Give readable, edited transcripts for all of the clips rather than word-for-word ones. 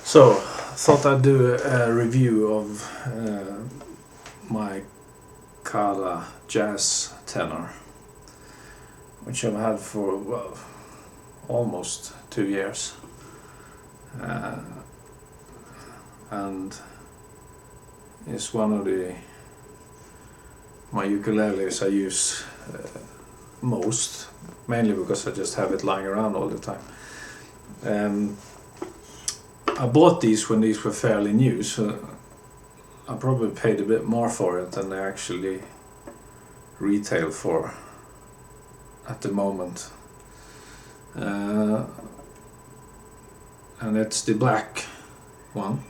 So, thought I'd do a review of my Aquila jazz tenor, which I've had for, well, almost 2 years. And it's one of my ukuleles I use most, mainly because I just have it lying around all the time. I bought these when these were fairly new, so I probably paid a bit more for it than they actually retail for at the moment. And it's the black one.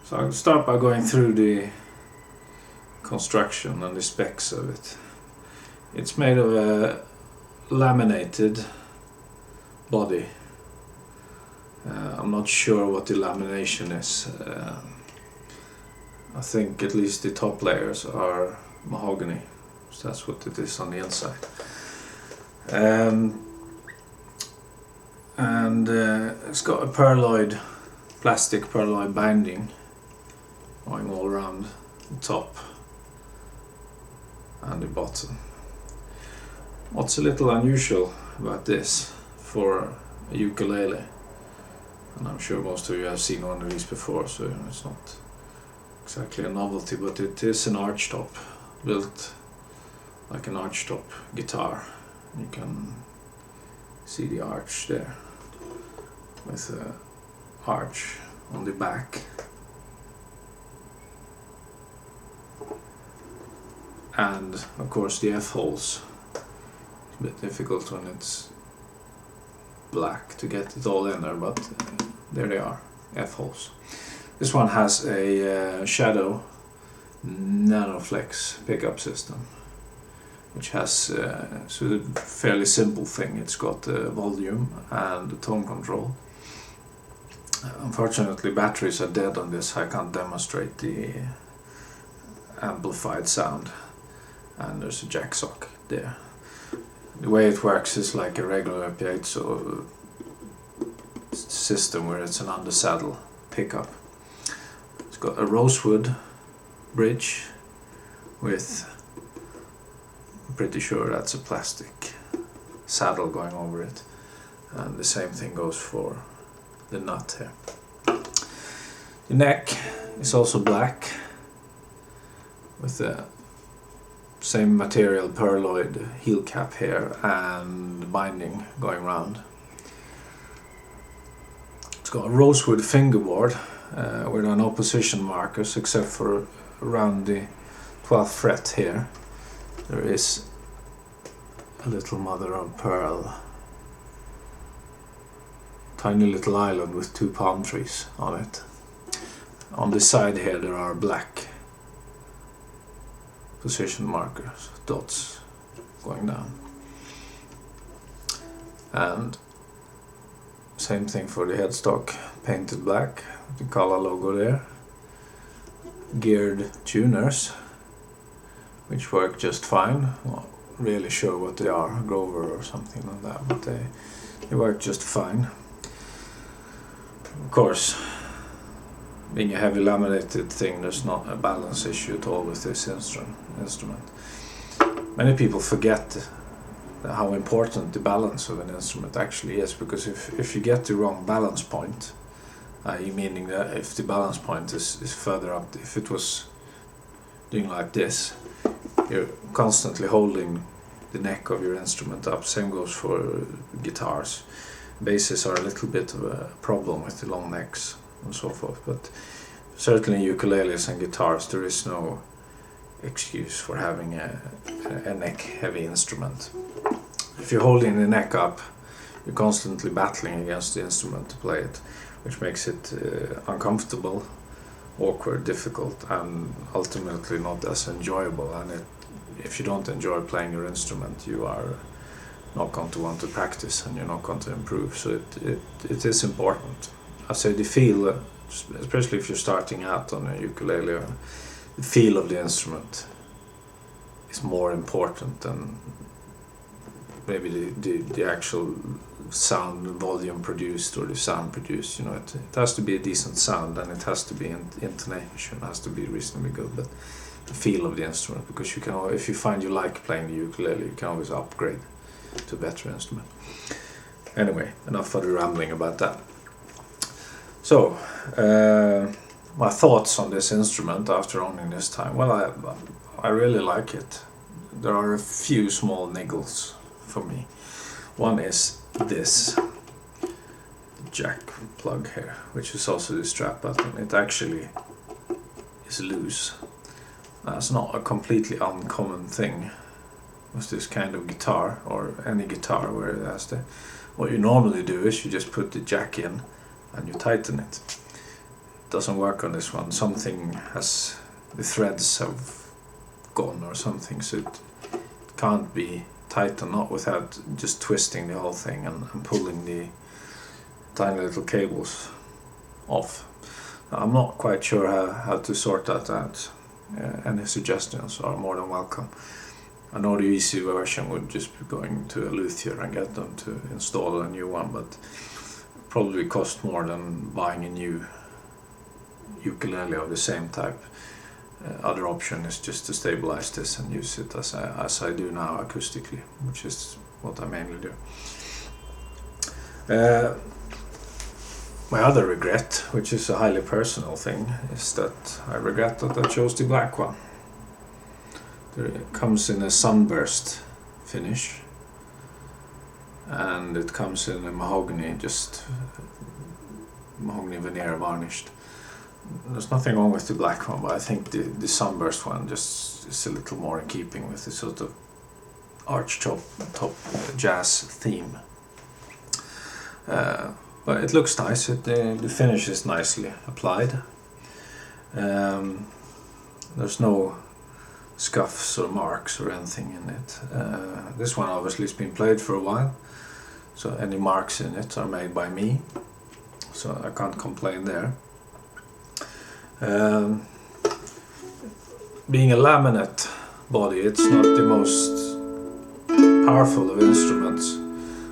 So I'll start by going through the construction and the specs of it. It's made of a laminated body. I'm not sure what the lamination is. I think at least the top layers are mahogany, so that's what it is on the inside. It's got a plastic perloid binding going all around the top and the bottom. What's a little unusual about this for a ukulele, and I'm sure most of you have seen one of these before, so it's not exactly a novelty, but it is an archtop, built like an archtop guitar. You can see the arch there, with an arch on the back. And of course the F-holes. It's a bit difficult when it's black to get it all in there, but there they are, F-holes. This one has a shadow nanoflex pickup system, which has a fairly simple thing. It's got volume and tone control. Unfortunately, batteries are dead on this. I can't demonstrate the amplified sound, and there's a jack socket there. The way it works is like a regular piezo system, where it's an under saddle pickup. It's got a rosewood bridge with, I'm pretty sure that's a plastic saddle going over it, and the same thing goes for the nut here. The neck is also black with the same material perloid heel cap here and binding going round. It's got a rosewood fingerboard with no position markers except for around the 12th fret here. There is a little mother of pearl, tiny little island with 2 palm trees on it. On the side here there are black position markers, dots going down. And same thing for the headstock, painted black, the Aquila logo there. Geared tuners, which work just fine. Not really sure what they are, Grover or something like that, but they work just fine. Of course, being a heavy laminated thing, there's not a balance issue at all with this instrument. Many people forget how important the balance of an instrument actually is, because if you get the wrong balance point, meaning that if the balance point is further up, if it was doing like this, you're constantly holding the neck of your instrument up. Same goes for guitars. Basses are a little bit of a problem with the long necks and so forth, but certainly ukuleles and guitars, there is no excuse for having a neck heavy instrument. If you're holding the neck up, you're constantly battling against the instrument to play it, which makes it uncomfortable, awkward, difficult, and ultimately not as enjoyable. And if you don't enjoy playing your instrument, you are not going to want to practice, and you're not going to improve. So it is important. I say the feel, especially if you're starting out on a ukulele, the feel of the instrument is more important than maybe the actual sound volume produced or the sound produced. You know, it has to be a decent sound, and it has to be intonation has to be reasonably good. But the feel of the instrument, because you can, if you find you like playing the ukulele, you can always upgrade to a better instrument. Anyway, enough of the rambling about that. So, my thoughts on this instrument after owning this time. Well, I really like it. There are a few small niggles for me. One is this jack plug here, which is also the strap button. It actually is loose. That's not a completely uncommon thing with this kind of guitar, or any guitar where it has the... What you normally do is you just put the jack in and you tighten it. It doesn't work on this one. Something has... the threads have gone or something, so it can't be tightened, not without just twisting the whole thing and pulling the tiny little cables off. I'm not quite sure how to sort that out. Any suggestions are more than welcome. I know the easy version would just be going to a luthier and get them to install a new one, but probably cost more than buying a new ukulele of the same type. Other option is just to stabilize this and use it as I do now acoustically, which is what I mainly do. My other regret, which is a highly personal thing, is that I regret that I chose the black one. It comes in a sunburst finish, and it comes in a mahogany, just mahogany veneer varnished. There's nothing wrong with the black one, but I think the sunburst one just is a little more in keeping with the sort of arch top jazz theme. But it looks nice. The finish is nicely applied. There's no scuffs or marks or anything in it. This one obviously has been played for a while, so any marks in it are made by me, so I can't complain there. Being a laminate body, it's not the most powerful of instruments,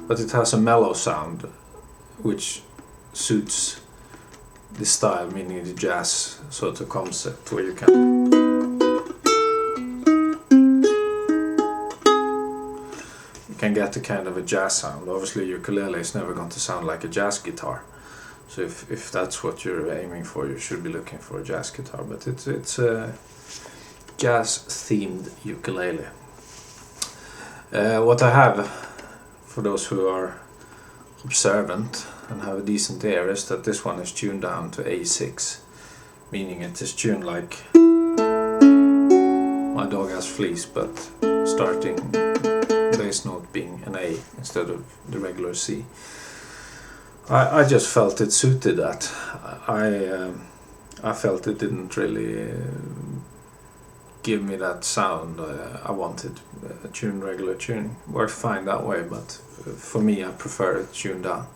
but it has a mellow sound which suits the style, meaning the jazz sort of concept, where you can get a kind of a jazz sound. Obviously ukulele is never going to sound like a jazz guitar, so if that's what you're aiming for, you should be looking for a jazz guitar, but it's a jazz themed ukulele. What I have, for those who are observant and have a decent ear, is that this one is tuned down to A6, meaning it is tuned like my dog has fleas, but starting bass note being an A instead of the regular C. I just felt it suited that. I felt it didn't really give me that sound I wanted. A regular tune worked fine that way, but for me I prefer it tuned down.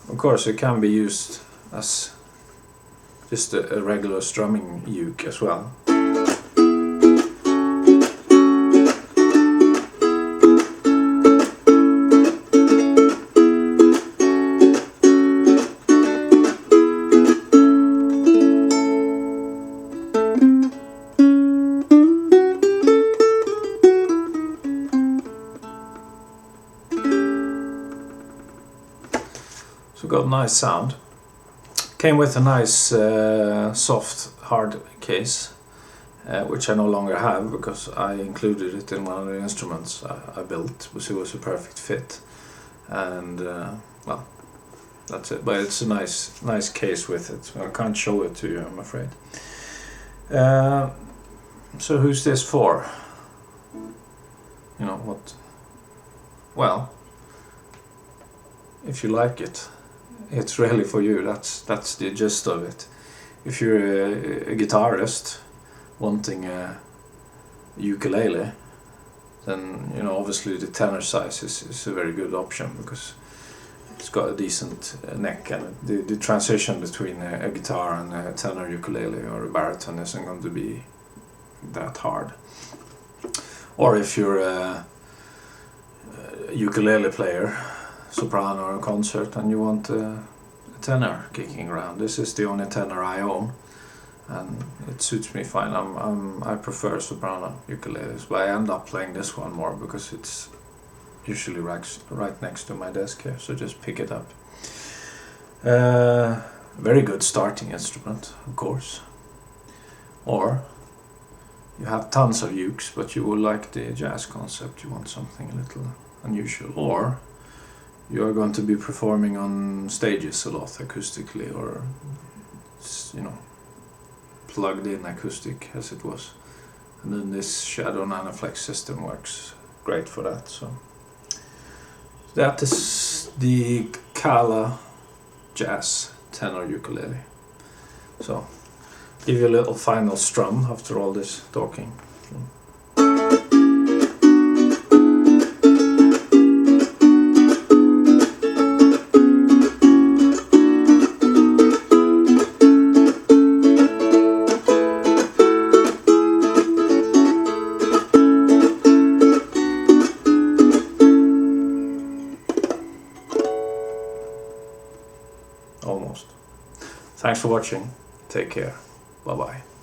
Of course it can be used as just a regular strumming uke as well. So got a nice sound. Came with a nice soft hard case, which I no longer have because I included it in one of the instruments I built, because it was a perfect fit, and well, that's it. But it's a nice case with it. I can't show it to you, I'm afraid. So who's this for? You know what? Well, if you like it, it's really for you. That's the gist of it. If you're a guitarist wanting a ukulele, then you know obviously the tenor size is a very good option, because it's got a decent neck, and the transition between a guitar and a tenor ukulele or a baritone isn't going to be that hard. Or if you're a ukulele player, soprano or a concert, and you want a tenor kicking around, this is the only tenor I own, and it suits me fine. I prefer soprano ukuleles, but I end up playing this one more because it's usually right next to my desk here, so just pick it up. Very good starting instrument, of course. Or you have tons of ukes, but you will like the jazz concept, you want something a little unusual. Or you are going to be performing on stages a lot acoustically, or plugged in acoustic as it was. And then this Shadow Nanoflex system works great for that. So that is the Aquila Jazz tenor ukulele. So give you a little final strum after all this talking. Almost. Thanks for watching. Take care. Bye bye.